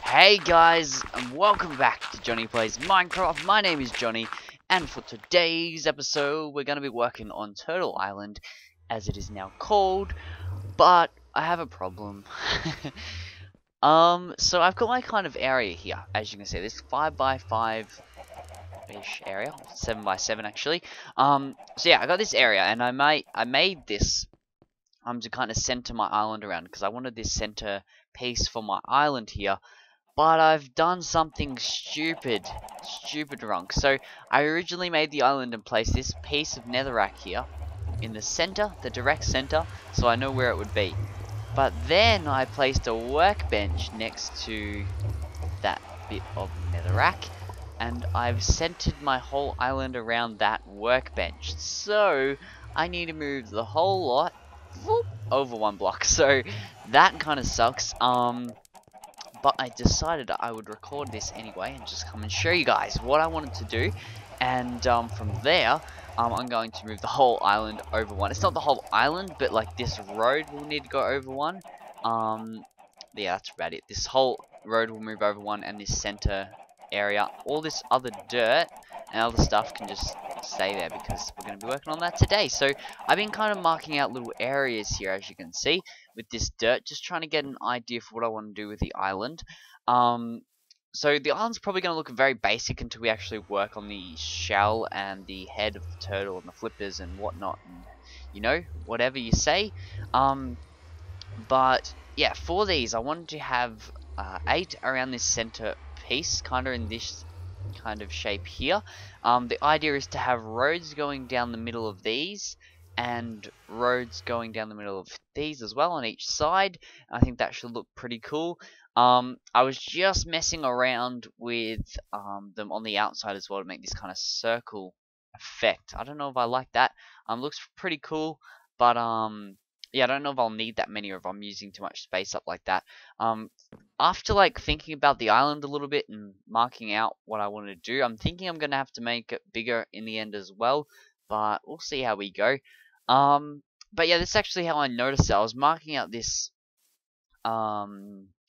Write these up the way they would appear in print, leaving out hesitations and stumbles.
Hey guys, and welcome back to Jonny Plays Minecraft. My name is Jonny, and for today's episode, we're going to be working on Turtle Island, as it is now called. But I have a problem. So I've got my kind of area here, as you can see. This 5x5-ish area, 7x7 actually. So yeah, I got this area, and I made this to kind of center my island around, because I wanted this center piece for my island here. But I've done something stupid wrong. So I originally made the island and placed this piece of netherrack here in the center, the direct center, so I know where it would be. But then I placed a workbench next to that bit of netherrack, and I've centered my whole island around that workbench. So I need to move the whole lot over one block. So that kind of sucks. But I decided I would record this anyway and just come and show you guys what I wanted to do. And from there, I'm going to move the whole island over one. It's not the whole island, but like this road will need to go over one. Yeah, that's about it. This whole road will move over one, and this center area, all this other dirt and other stuff can just stay there, because we're going to be working on that today. So I've been kind of marking out little areas here, as you can see, with this dirt, just trying to get an idea for what I want to do with the island. So the island's probably going to look very basic until we actually work on the shell and the head of the turtle and the flippers and whatnot, and, you know, whatever you say. But yeah, for these I wanted to have 8 around this center piece, kind of in this kind of shape here. The idea is to have roads going down the middle of these, and roads going down the middle of these as well on each side. I think that should look pretty cool. I was just messing around with them on the outside as well to make this kind of circle effect. I don't know if I like that. Looks pretty cool, but yeah, I don't know if I'll need that many or if I'm using too much space up like that. After like thinking about the island a little bit and marking out what I want to do, I'm thinking I'm gonna have to make it bigger in the end as well, but we'll see how we go. But yeah, this is actually how I noticed it. I was marking out this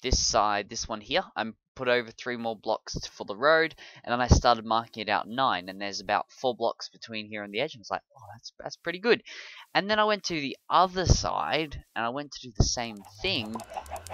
this side, this one here. I'm put over 3 more blocks for the road, and then I started marking it out 9, and there's about 4 blocks between here and the edge, and I was like, oh, that's pretty good. And then I went to the other side, and I went to do the same thing,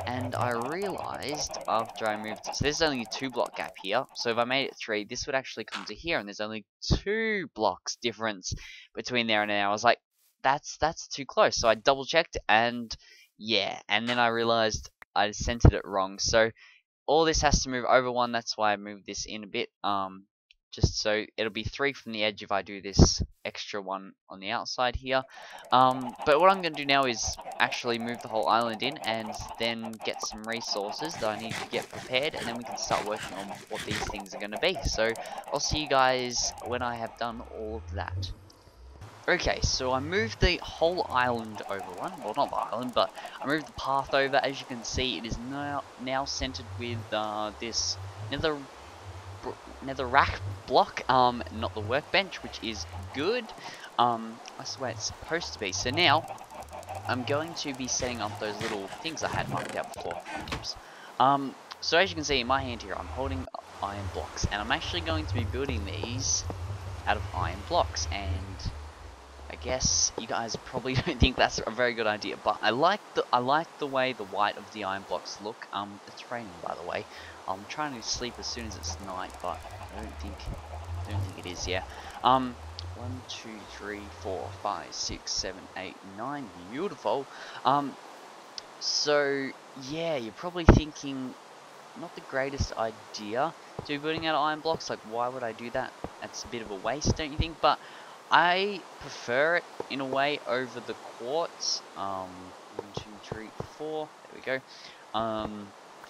and I realized after I moved, so there's only a 2 block gap here, so if I made it 3, this would actually come to here, and there's only 2 blocks difference between there and there. I was like, that's too close. So I double checked, and yeah, and then I realized I centered it wrong. So all this has to move over one. That's why I moved this in a bit. Just so it'll be 3 from the edge if I do this extra one on the outside here. But what I'm going to do now is actually move the whole island in, and then get some resources that I need to get prepared, and then we can start working on what these things are going to be. So I'll see you guys when I have done all of that. Okay, so I moved the whole island over one. Well, not the island, but I moved the path over. As you can see, it is now centered with this netherrack block, not the workbench, which is good. That's the way it's supposed to be. So now I'm going to be setting up those little things I had marked out before. Oops. So as you can see in my hand here, I'm holding iron blocks, and I'm actually going to be building these out of iron blocks. And I guess you guys probably don't think that's a very good idea, but I like the way the white of the iron blocks look. It's raining, by the way. I'm trying to sleep as soon as it's night, but I don't think it is. Yeah. 1, 2, 3, 4, 5, 6, 7, 8, 9. Beautiful. So yeah, you're probably thinking not the greatest idea to be building out iron blocks. Like, why would I do that? That's a bit of a waste, don't you think? But I prefer it in a way over the quartz. 1, 2, 3, 4. There we go.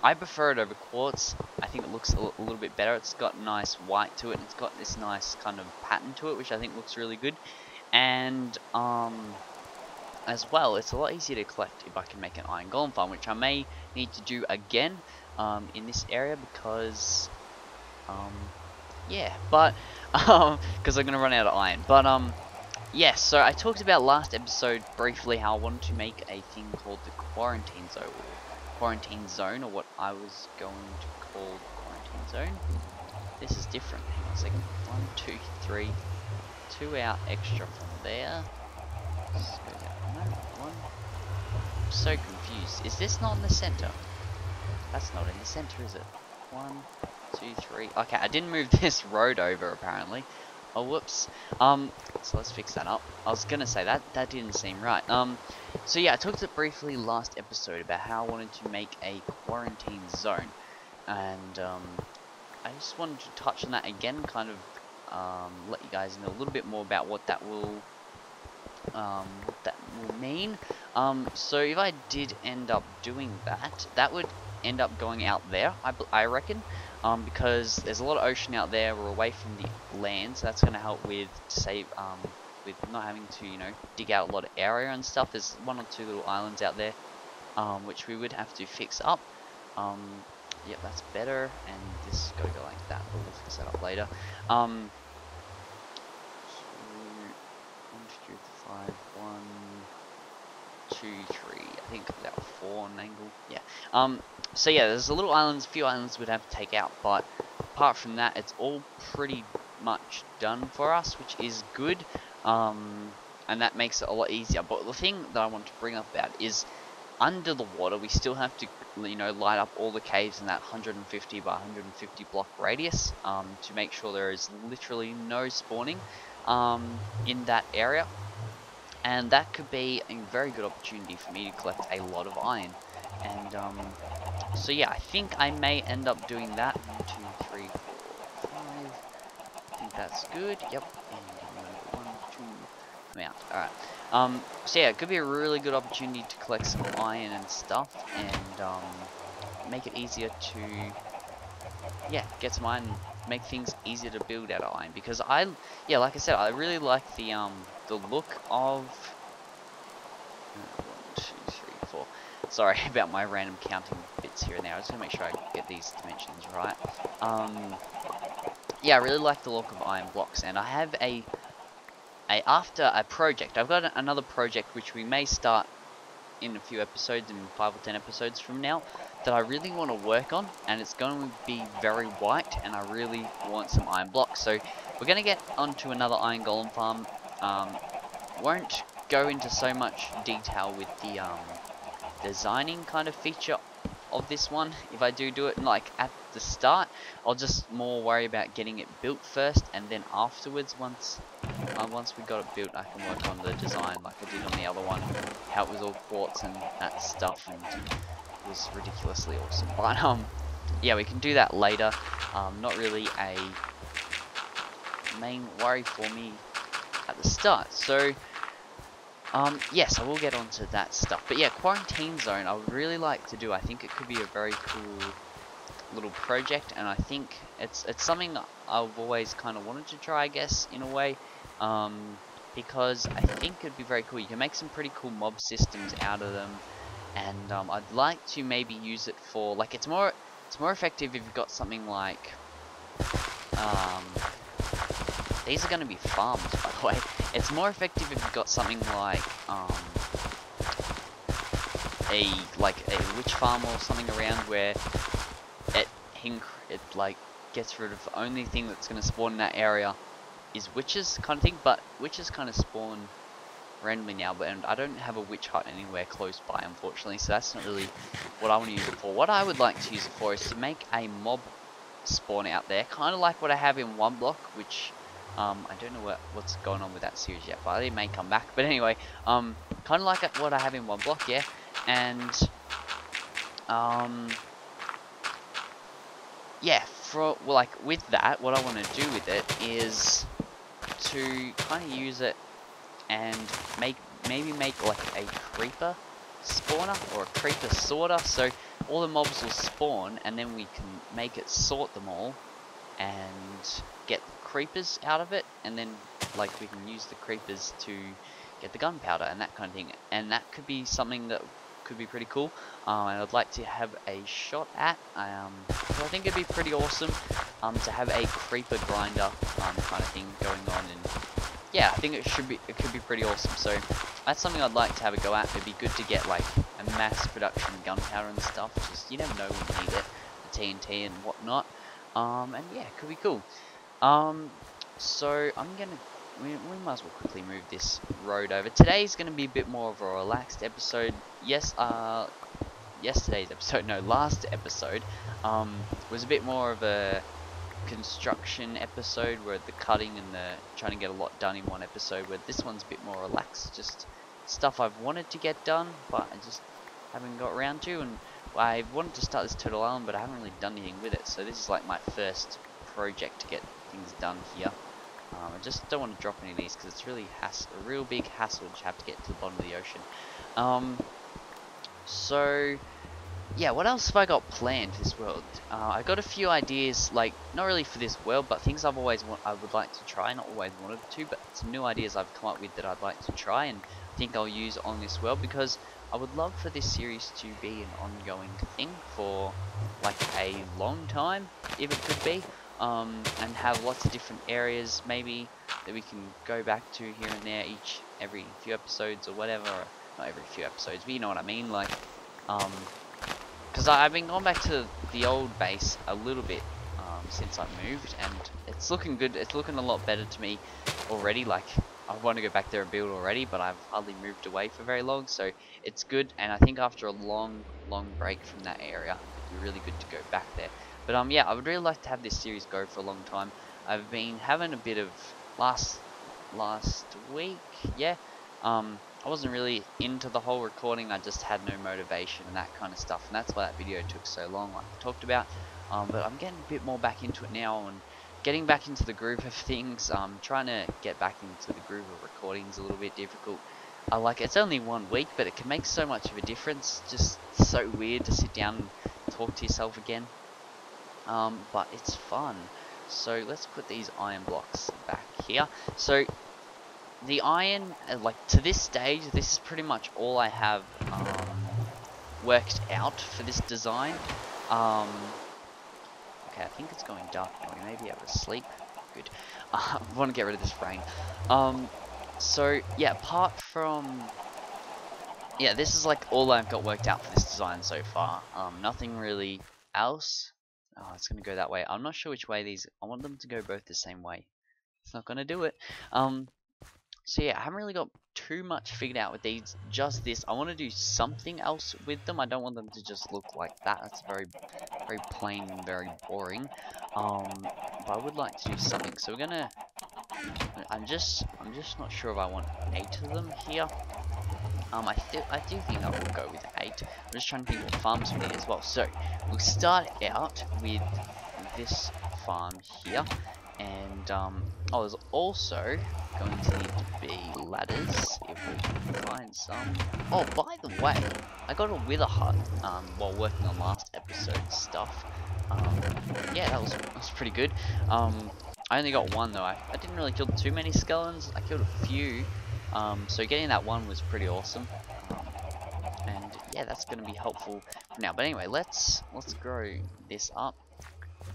I prefer it over quartz. I think it looks a little bit better. It's got nice white to it, and it's got this nice kind of pattern to it, which I think looks really good. And as well, it's a lot easier to collect if I can make an iron golem farm, which I may need to do again in this area, because yeah, but because I'm gonna run out of iron. But yes, so I talked about last episode briefly how I wanted to make a thing called the quarantine zone, quarantine zone, or what I was going to call the quarantine zone. This is different. Hang on a second. 1, 2, 3, 2 out extra from there. This goes out. No, 1. I'm so confused. Is this not in the center? That's not in the center, is it? 1, 2, 3. Okay, I didn't move this road over apparently. Oh, whoops. So let's fix that up. I was gonna say that didn't seem right. So yeah, I talked it briefly last episode about how I wanted to make a quarantine zone, and I just wanted to touch on that again, kind of let you guys know a little bit more about what that will mean. So if I did end up doing that, that would end up going out there, I reckon. Because there's a lot of ocean out there, we're away from the land, so that's going to help with with not having to, you know, dig out a lot of area and stuff. There's 1 or 2 little islands out there, which we would have to fix up. Yep, that's better, and this go like that, but we'll fix that up later. 1, 2, 5, 1, 2, 3. I think that 4 on an angle. Yeah. So yeah, there's a few islands we'd have to take out, but apart from that, it's all pretty much done for us, which is good. And that makes it a lot easier. But the thing that I want to bring up about is under the water, we still have to, you know, light up all the caves in that 150 by 150 block radius, to make sure there is literally no spawning in that area. And that could be a very good opportunity for me to collect a lot of iron. And so yeah, I think I may end up doing that. 1, 2, 3, 4, 5. I think that's good. Yep. And 1, 2. I'm out. Alright. So yeah, it could be a really good opportunity to collect some iron and stuff, and make it easier to, yeah, get some iron, make things easier to build out of iron. Because yeah, like I said, I really like the look of 1, 2, 3, 4. Sorry about my random counting bits here and there. I just want to make sure I get these dimensions right. Yeah, I really like the look of iron blocks, and I have after a project, I've got another project which we may start in a few episodes, in 5 or 10 episodes from now, that I really want to work on, and it's going to be very white, and I really want some iron blocks. So we're going to get onto another iron golem farm. Won't go into so much detail with the designing kind of feature of this one. If I do it like at the start, I'll just more worry about getting it built first, and then afterwards, once we got it built, I can work on the design like I did on the other one, how it was all quartz and that stuff, and it was ridiculously awesome. But yeah, we can do that later. Not really a main worry for me at the start. So yes, I will get onto that stuff. But yeah, quarantine zone, I would really like to do. I think it could be a very cool little project, and I think it's something I've always kind of wanted to try, I guess, in a way, because I think it'd be very cool. You can make some pretty cool mob systems out of them, and I'd like to maybe use it for, like, it's more effective if you've got something like these are going to be farms, by the way. It's more effective if you've got something like a witch farm or something around, where it like gets rid of the only thing that's going to spawn in that area is witches kind of thing. But witches kind of spawn randomly now, and I don't have a witch hut anywhere close by, unfortunately, so that's not really what I want to use it for. What I would like to use it for is to make a mob spawn out there, kind of like what I have in 1 block, which I don't know what's going on with that series yet, but it may come back. But anyway, kind of like what I have in 1 block, yeah. And yeah, with that, what I want to do with it is to kind of use it and maybe make like a creeper spawner or a creeper sorter. So all the mobs will spawn, and then we can make it sort them all and get creepers out of it, and then like we can use the creepers to get the gunpowder and that kind of thing. And that could be something that could be pretty cool, and I'd like to have a shot at. So I think it'd be pretty awesome to have a creeper grinder kind of thing going on, and yeah, I think it could be pretty awesome. So that's something I'd like to have a go at. It'd be good to get like a mass production gunpowder and stuff. Just you never know when you need it, the TNT and whatnot. And yeah, it could be cool. So we might as well quickly move this road over. Today's gonna be a bit more of a relaxed episode. Yes, yesterday's episode, no, last episode, was a bit more of a construction episode where the cutting and the trying to get a lot done in one episode, where this one's a bit more relaxed, just stuff I've wanted to get done but I just haven't got around to. And I wanted to start this Turtle Island but I haven't really done anything with it, so this is like my first project to get things done here. I just don't want to drop any of these because it's really a real big hassle to have to get to the bottom of the ocean. So yeah, what else have I got planned for this world? I got a few ideas, like not really for this world, but things I would like to try. Not always wanted to, but some new ideas I've come up with that I'd like to try and think I'll use on this world, because I would love for this series to be an ongoing thing for like a long time, if it could be, and have lots of different areas maybe that we can go back to here and there every few episodes or whatever. Or not every few episodes, but you know what I mean, like because I've been going back to the old base a little bit since I moved, and it's looking good. It's looking a lot better to me already. Like, I want to go back there and build already, but I've hardly moved away for very long, so it's good. And I think after a long break from that area, it'd be really good to go back there. But yeah, I would really like to have this series go for a long time. I've been having a bit of last week, yeah. I wasn't really into the whole recording. I just had no motivation and that kind of stuff, and that's why that video took so long, like I talked about. But I'm getting a bit more back into it now and getting back into the groove of things. Trying to get back into the groove of recording is a little bit difficult. Like, it's only 1 week, but it can make so much of a difference. Just so weird to sit down and talk to yourself again. But it's fun. So let's put these iron blocks back here. So the iron, like to this stage, this is pretty much all I have worked out for this design. Okay, I think it's going dark now. We may be able to sleep. Good. I want to get rid of this rain. So yeah, apart from, yeah, this is like all I've got worked out for this design so far. Nothing really else. Oh, it's gonna go that way. I'm not sure which way these. I want them to go both the same way. It's not gonna do it. So yeah, I haven't really got too much figured out with these. Just this. I want to do something else with them. I don't want them to just look like that. That's very plain and very boring. But I would like to do something. So we're gonna. I'm just not sure if I want 8 of them here. I do think I will go with 8. I'm just trying to think what farms we need as well. So we'll start out with this farm here, and oh, there's also going to need to be ladders if we can find some. Oh, by the way, I got a wither hut while working on last episode's stuff. Yeah, that was pretty good. I only got 1 though. I didn't really kill too many skeletons. I killed a few. So getting that 1 was pretty awesome. And yeah, that's going to be helpful for now. But anyway, let's grow this up,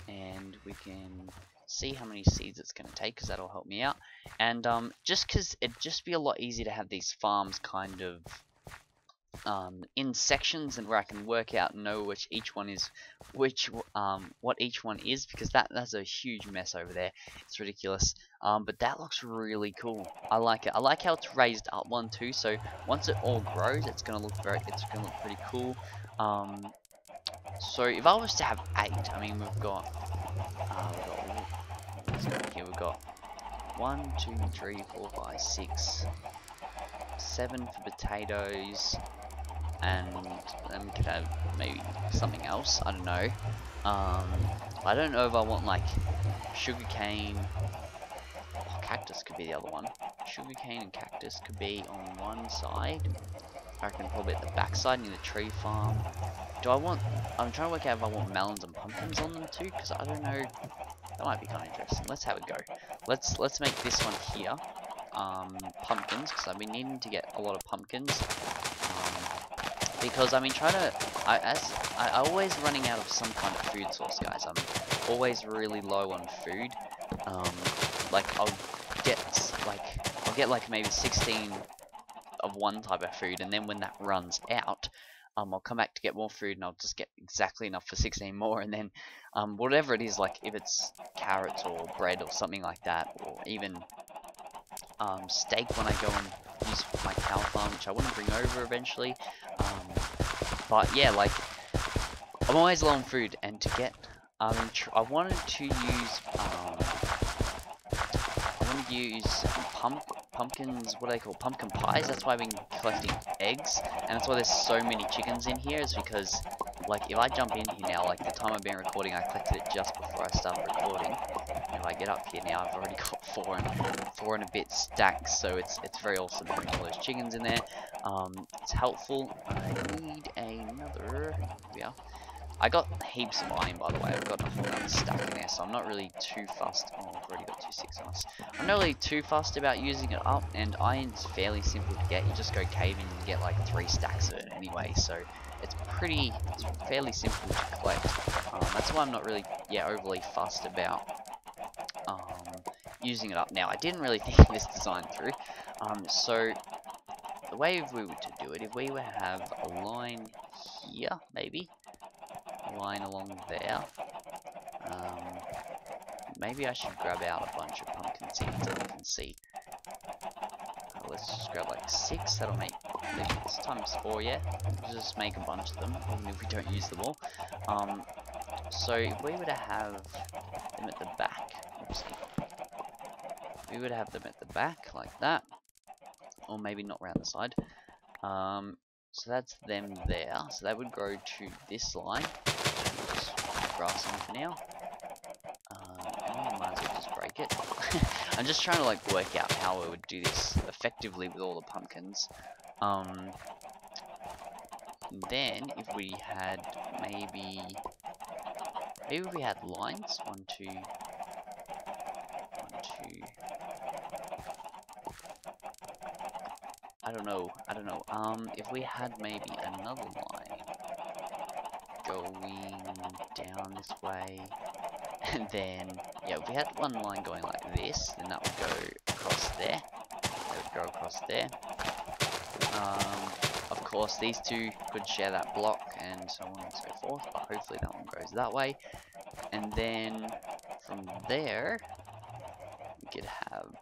and we can see how many seeds it's going to take, because that'll help me out. And just because it'd just be a lot easier to have these farms kind of in sections, and where I can work out and know which each one is, what each one is, because that's a huge mess over there. It's ridiculous. But that looks really cool. I like it. I like how it's raised up 1 too. So once it all grows, it's gonna look pretty cool. So if I was to have 8, I mean we've got what's going here? We've got 1, 2, 3, 4, 5, 6, 7 for potatoes. And then we could have maybe something else. I don't know. I don't know if I want like sugarcane. Oh, cactus could be the other one. Sugarcane and cactus could be on one side. I reckon probably at the back side near the tree farm. Do I want? I'm trying to work out if I want melons and pumpkins on them too, because I don't know. That might be kind of interesting. Let's have a go. Let's make this one here. Pumpkins, because I've been needing to get a lot of pumpkins. Because I've been trying to, I always running out of some kind of food source, guys. I'm always really low on food. Like I'll get like maybe 16 of one type of food, and then when that runs out, I'll come back to get more food, and I'll just get exactly enough for 16 more, and then whatever it is, like if it's carrots or bread or something like that, or even steak when I go and use my cow farm, which I want to bring over eventually. But yeah, like I'm always low on food, and to get I wanted to use pumpkins, what do they call, pumpkin pies. That's why I've been collecting eggs, and that's why there's so many chickens in here, is because, like, if I jump in here now, like the time I've been recording, I collected it just before I started recording. If I get up here now, I've already got four and a bit stacks, so it's very awesome having all those chickens in there. It's helpful. I need another, yeah. I got heaps of iron, by the way. I've got a whole other stack in there, so I'm not really too fussed. Oh, I've already got 2 6 on us. I'm not really too fussed about using it up, and iron's fairly simple to get. You just go caving and you get like 3 stacks of it anyway, so it's fairly simple to collect. That's why I'm not really, overly fussed about using it up. Now, I didn't really think of this design through, so the way if we were to do it, if we were to have a line here, maybe, line along there. Maybe I should grab out a bunch of pumpkin seeds that we can see. Let's just grab like 6. That'll make this times 4. Yeah, just make a bunch of them, even if we don't use them all. So if we were to have them at the back, we would have them at the back like that, or maybe not round the side. So that's them there. So that would grow to this line. Just grass on for now. And I might as well just break it. I'm just trying to like work out how I would do this effectively with all the pumpkins. Then if we had maybe if we had lines, 1 2 1 2. I don't know. If we had maybe another line going down this way, and then, yeah, if we had one line going like this, then that would go across there. That would go across there. Of course, these two could share that block, and so on and so forth, but hopefully that one goes that way. And then, from there, we could have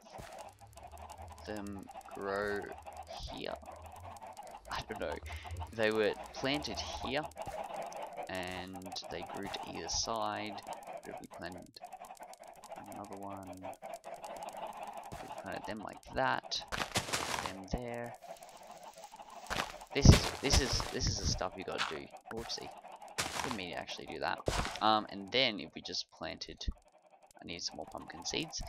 them grow here. I don't know. If they were planted here and they grew to either side, but if we planted another one, if we planted them like that, them there. This is the stuff you gotta do. Whoopsie. Didn't mean to actually do that. And then if we just planted, I need some more pumpkin seeds.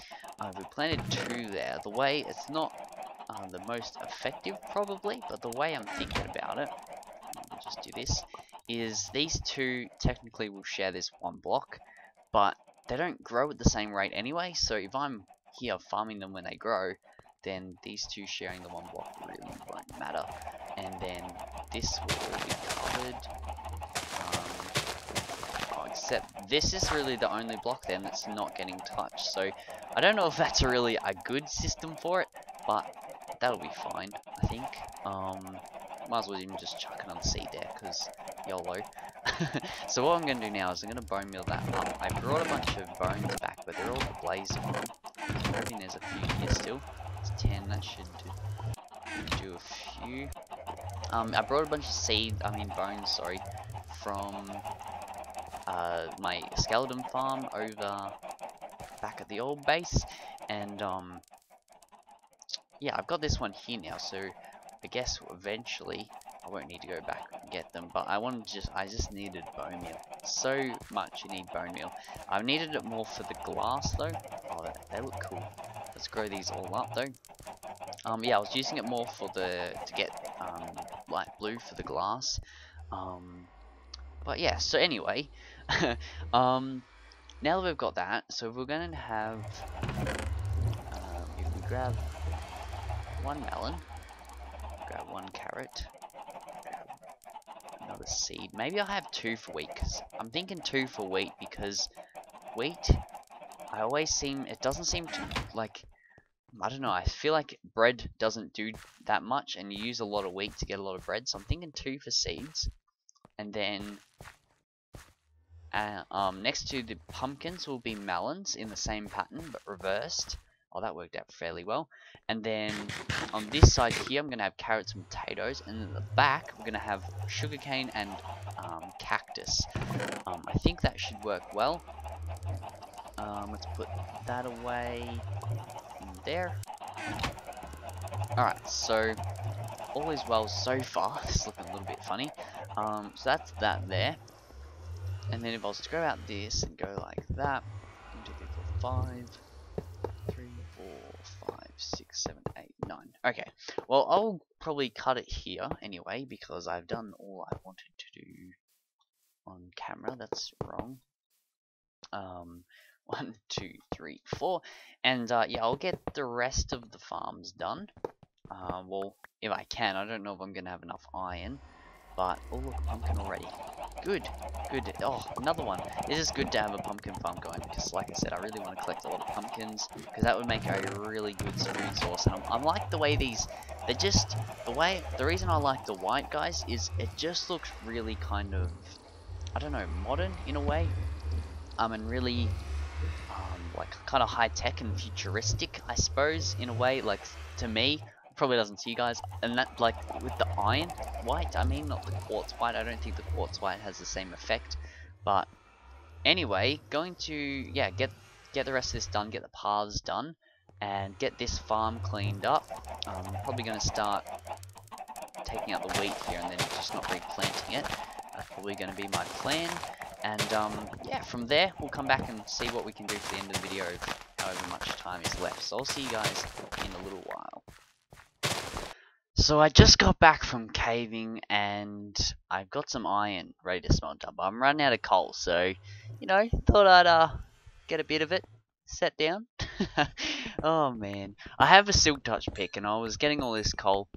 If we planted 2 there, the way it's not the most effective probably, but the way I'm thinking about it, I'll just do this, is these 2 technically will share this one block, but they don't grow at the same rate anyway, so if I'm here farming them when they grow, then these 2 sharing the one block really won't matter, and then this will all be covered. Except this is really the only block then that's not getting touched, so I don't know if that's really a good system for it, but that'll be fine, I think. Might as well even just chuck another seed there, because YOLO. So what I'm going to do now is I'm going to bone meal that up. I brought a bunch of bones back, but they're all the blaze farm. I'm hoping there's a few here still. It's 10, that should do a few. I brought a bunch of bones, sorry, from my skeleton farm over back at the old base, and yeah, I've got this one here now, so I guess eventually I won't need to go back and get them, but I just needed bone meal. So much you need bone meal. I needed it more for the glass though. Oh, they look cool. Let's grow these all up though. Yeah, I was using it more for to get light blue for the glass. But yeah, so anyway, now that we've got that, so we're going to have, if we grab 1 melon, grab 1 carrot, grab another seed, maybe I'll have 2 for wheat, because I'm thinking 2 for wheat, because wheat, it doesn't seem to, like, I don't know, I feel like bread doesn't do that much, and you use a lot of wheat to get a lot of bread, so I'm thinking 2 for seeds. And then next to the pumpkins will be melons in the same pattern, but reversed. Oh, that worked out fairly well. And then on this side here, I'm going to have carrots and potatoes, and in the back, we're going to have sugarcane and cactus. I think that should work well. Let's put that away in there. Alright, so all is well so far. This is looking a little bit funny. So that's that there. And then if I was to go out this and go like that, 1, 2, 3, 4, 5, 3, 4, 5, 6, 7, 8, 9. Okay, well I'll probably cut it here anyway because I've done all I wanted to do on camera. That's wrong. 1, 2, 3, 4, and yeah, I'll get the rest of the farms done. Well, if I can. I don't know if I'm gonna have enough iron, but oh look, pumpkin already. Good, good. Oh, another one. This is good to have a pumpkin farm going because, like I said, I really want to collect a lot of pumpkins because that would make a really good food source. And I like the way they're just the reason I like the white guys is it just looks really kind of, I don't know, modern in a way. And really, like kind of high tech and futuristic, I suppose, in a way. Like to me. Probably doesn't to you guys, and that, like, with the iron white, I mean, not the quartz white. I don't think the quartz white has the same effect, but anyway, going to, yeah, get the rest of this done, get the paths done, and get this farm cleaned up. I'm probably going to start taking out the wheat here and then just not replanting it. That's probably going to be my plan, and yeah, from there we'll come back and see what we can do for the end of the video, however much time is left. So I'll see you guys in a little while. So I just got back from caving and I've got some iron ready to smelt up. I'm running out of coal, so, you know, thought I'd get a bit of it set down. Oh man, I have a silk touch pick and I was getting all this coal,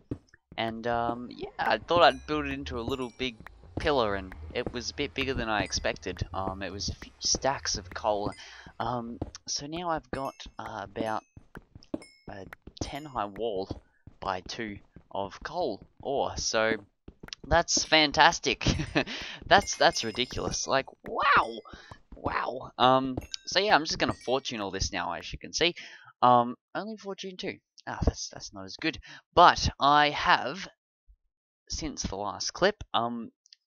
and yeah, I thought I'd build it into a little big pillar, and it was a bit bigger than I expected. It was a few stacks of coal. So now I've got about a 10 high wall by 2 of coal ore, so that's fantastic. that's ridiculous. Like, wow. So yeah, I'm just gonna fortune all this now, as you can see. Only fortune 2. Ah, that's not as good. But I have, since the last clip,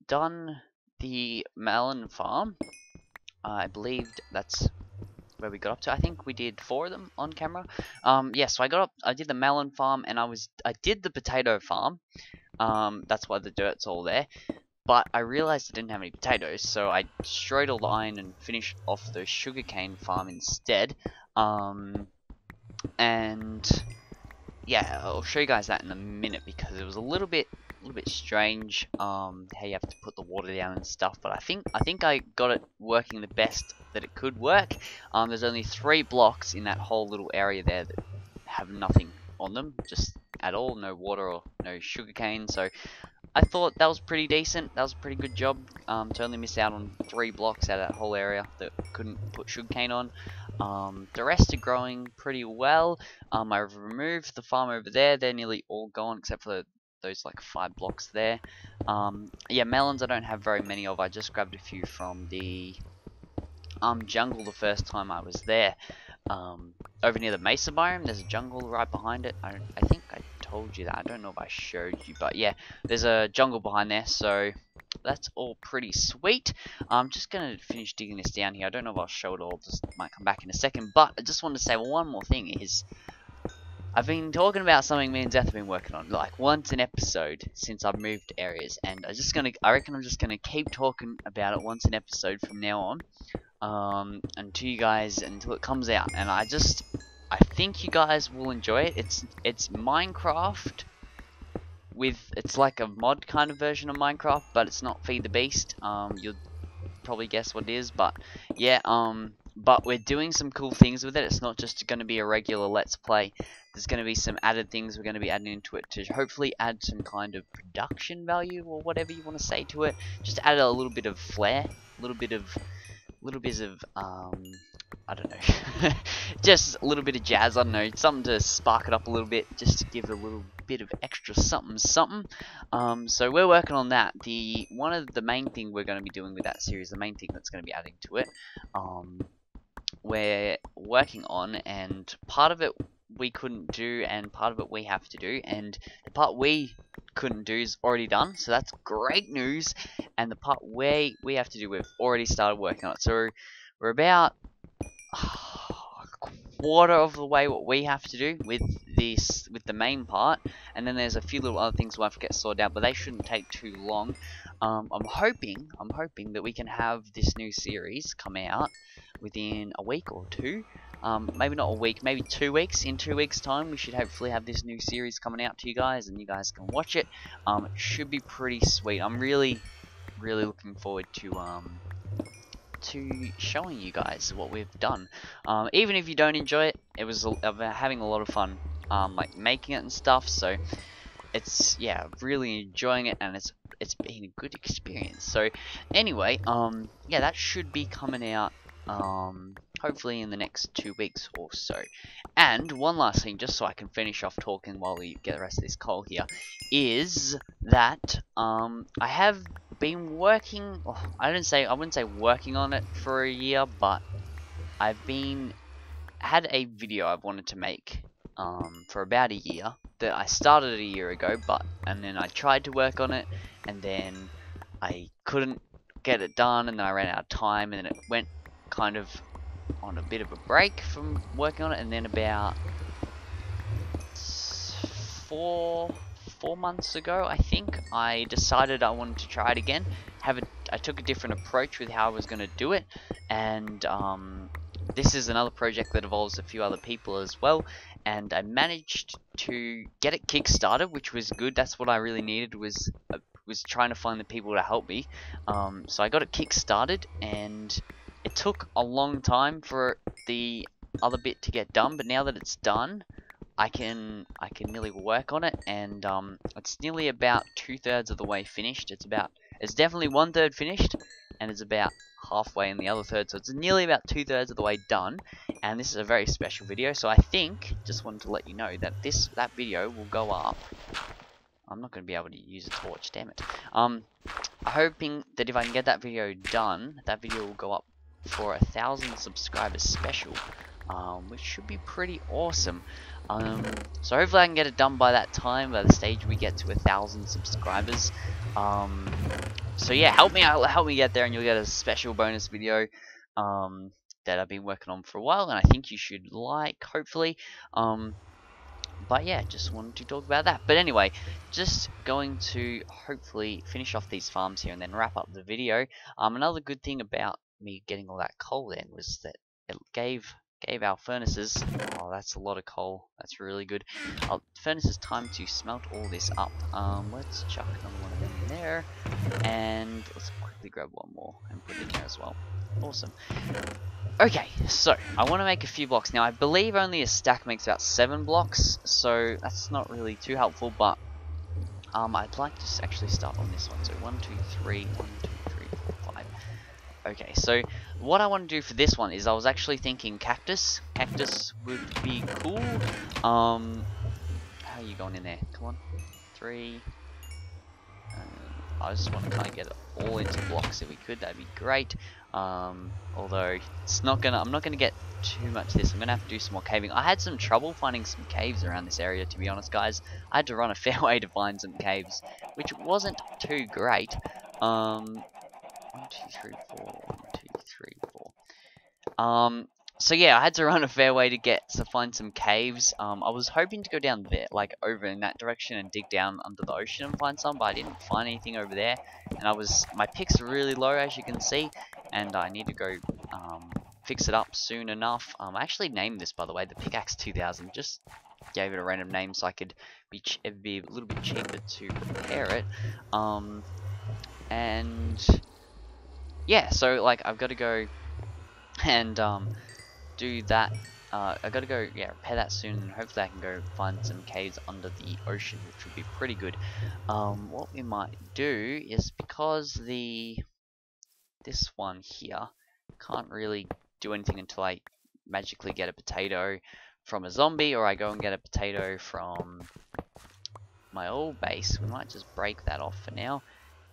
done the melon farm. I believe that's where we got up to. I think we did 4 of them on camera. Yeah, so I did the melon farm, and I did the potato farm. That's why the dirt's all there. But I realized I didn't have any potatoes, so I destroyed all the iron and finished off the sugarcane farm instead. And yeah, I'll show you guys that in a minute because it was a little bit strange how you have to put the water down and stuff, but I think I got it working the best that it could work. There's only 3 blocks in that whole little area there that have nothing on them, just at all, no water or no sugarcane, so I thought that was pretty decent. That was a pretty good job to only miss out on 3 blocks out of that whole area that couldn't put sugarcane on. The rest are growing pretty well. I've removed the farm over there. They're nearly all gone except for those like 5 blocks there. Yeah, melons I don't have very many of. I just grabbed a few from the jungle the first time I was there. Over near the mesa biome, there's a jungle right behind it. I think I told you that. I don't know if I showed you, but yeah, there's a jungle behind there, so that's all pretty sweet. I'm just gonna finish digging this down here. I don't know if I'll show it all, just might come back in a second, but I just want to say one more thing is, I've been talking about something me and Zeth have been working on, like once an episode since I've moved areas, and I reckon I'm just gonna keep talking about it once an episode from now on. And to you guys until it comes out, and I think you guys will enjoy it. It's Minecraft it's like a mod kind of version of Minecraft, but it's not Feed the Beast. You'll probably guess what it is, but yeah, but we're doing some cool things with it. It's not just going to be a regular Let's Play. There's going to be some added things we're going to be adding into it to hopefully add some kind of production value or whatever you want to say to it. Just add a little bit of flair, a little bit of little bit of I don't know, just a little bit of jazz. I don't know, something to spark it up a little bit, just to give it a little bit of extra something. So we're working on that. One of the main thing we're going to be doing with that series, the main thing that's going to be adding to it, we're working on, and part of it we couldn't do, and part of it we have to do, and the part we couldn't do is already done, so that's great news. And the part we have to do, we've already started working on it. So we're about a quarter of the way what we have to do with the main part, and then there's a few little other things we'll have to get sorted out, but they shouldn't take too long. I'm hoping that we can have this new series come out within a week or two. Maybe not a week, maybe 2 weeks. In 2 weeks time we should hopefully have this new series coming out to you guys, and you guys can watch it. It should be pretty sweet. I'm really looking forward to showing you guys what we've done. Even if you don't enjoy it, I've been having a lot of fun like making it and stuff, so it's, yeah, really enjoying it, and it's been a good experience. So anyway, yeah, that should be coming out hopefully in the next 2 weeks or so. And one last thing, just so I can finish off talking while we get the rest of this coal here, is that I have been working, I wouldn't say working on it for a year, but I've had a video I've wanted to make for about a year, that I started a year ago, and then I tried to work on it, and then I couldn't get it done, and then I ran out of time, and then it went kind of on a bit of a break from working on it, and then about four months ago, I think, I decided I wanted to try it again. I took a different approach with how I was going to do it, and this is another project that involves a few other people as well, and I managed to get it kickstarted, which was good. That's what I really needed, was trying to find the people to help me. So I got it kickstarted, and it took a long time for the other bit to get done, but now that it's done, I can nearly work on it, and it's nearly about 2/3 of the way finished. It's definitely 1/3 finished, and it's about halfway in the other third, so it's nearly about 2/3 of the way done. And this is a very special video, so I think, just wanted to let you know that that video will go up. I'm not going to be able to use a torch, damn it. I'm hoping that if I can get that video done, that video will go up for 1,000 subscribers special, which should be pretty awesome. So hopefully I can get it done by that time, by the stage we get to 1,000 subscribers. So yeah, help me out, help me get there, and you'll get a special bonus video that I've been working on for a while, and I think you should like, hopefully. But yeah, just wanted to talk about that. But anyway, just going to hopefully finish off these farms here and then wrap up the video. Another good thing about me getting all that coal then was that it gave our furnaces, oh, that's a lot of coal, that's really good, furnaces time to smelt all this up. Let's chuck another one of them in there, and let's quickly grab one more and put it in there as well. Awesome. Okay, so I want to make a few blocks. Now I believe only a stack makes about 7 blocks, so that's not really too helpful, but I'd like to actually start on this one. So 1, 2, 3, 1, 2, 3, 4, 5. Okay, so what I want to do for this one is I was actually thinking cactus. Cactus would be cool. How are you going in there? Come on. 3. I just want to kind of get it all into blocks if we could. That'd be great. Although I'm not gonna get too much of this. I'm gonna have to do some more caving. I had some trouble finding some caves around this area, to be honest, guys. I had to run a fair way to find some caves, which wasn't too great. 1, 2, 3, 4. 1, 2, 3, 4. So yeah, I had to run a fair way to find some caves. I was hoping to go down there, like over in that direction, and dig down under the ocean and find some, but I didn't find anything over there. And my picks are really low, as you can see, and I need to go fix it up soon enough. I actually named this, by the way, the Pickaxe 2000. Just gave it a random name so I could it'd be a little bit cheaper to repair it. And yeah, so like I've got to go and do that. I gotta go, yeah, repair that soon, and hopefully I can go find some caves under the ocean, which would be pretty good. What we might do is, because this one here Can't really do anything until I magically get a potato from a zombie, or I go and get a potato from my old base. We might just break that off for now.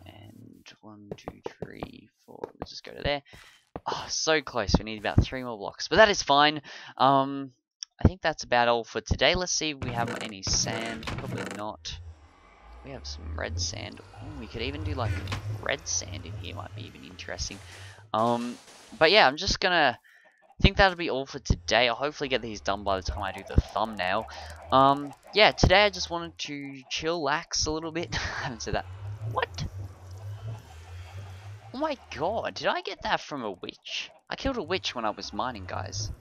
And 1, 2, 3, 4. Let's just go to there. Oh, so close. We need about 3 more blocks, but that is fine. I think that's about all for today. Let's see if we have any sand. Probably not. We have some red sand. Oh, we could even do like red sand in here. Might be even interesting. But yeah, I'm just gonna think that'll be all for today. I'll hopefully get these done by the time I do the thumbnail. Yeah, today I just wanted to chillax a little bit. I haven't said that. What? Oh my god, did I get that from a witch? I killed a witch when I was mining, guys.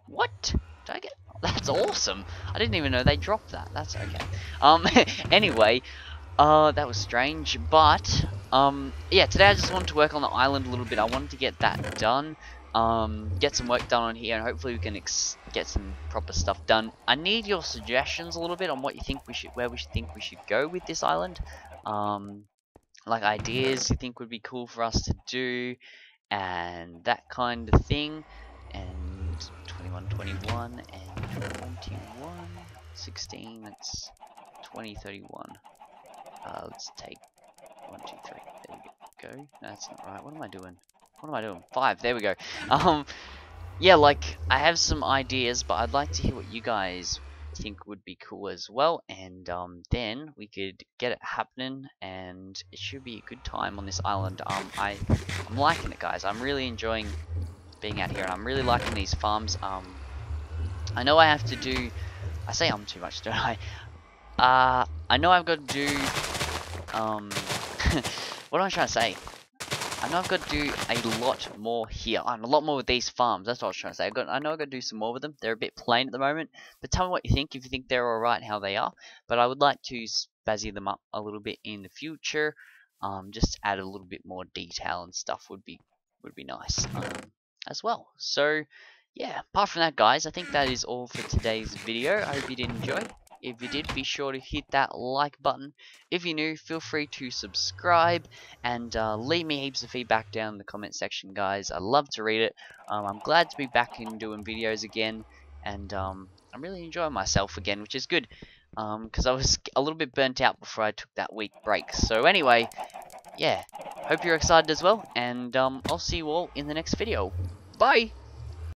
What? Did I get... That's awesome. I didn't even know they dropped that. That's okay. Anyway, that was strange, but, yeah, today I just wanted to work on the island a little bit. I wanted to get that done, get some work done on here, and hopefully we can get some proper stuff done. I need your suggestions a little bit on what you think where we think we should go with this island. Like ideas you think would be cool for us to do, and that kind of thing. And 21, 21, and 21, 16, that's 20, 31. Let's take 1, 2, 3. There we go. No, that's not right. What am I doing? What am I doing? 5. There we go. Yeah, like, I have some ideas, but I'd like to hear what you guys think would be cool as well, and then we could get it happening, and it should be a good time on this island. I'm liking it, guys. I'm really enjoying being out here, and I'm really liking these farms. I know I have to do... I say too much, don't I? I know I've got to do... what am I trying to say? I know I've got to do a lot more here. A lot more with these farms. That's what I was trying to say. I know I've got to do some more with them. They're a bit plain at the moment. But tell me what you think, if you think they're alright how they are. But I would like to spazzy them up a little bit in the future. Just add a little bit more detail and stuff would be nice as well. So, yeah, apart from that, guys, I think that is all for today's video. I hope you did enjoy. If you did, be sure to hit that like button. If you're new, feel free to subscribe, and leave me heaps of feedback down in the comment section, guys. I love to read it. I'm glad to be back and doing videos again, and I'm really enjoying myself again, which is good, because I was a little bit burnt out before I took that week break. So anyway, yeah, hope you're excited as well, and I'll see you all in the next video. Bye!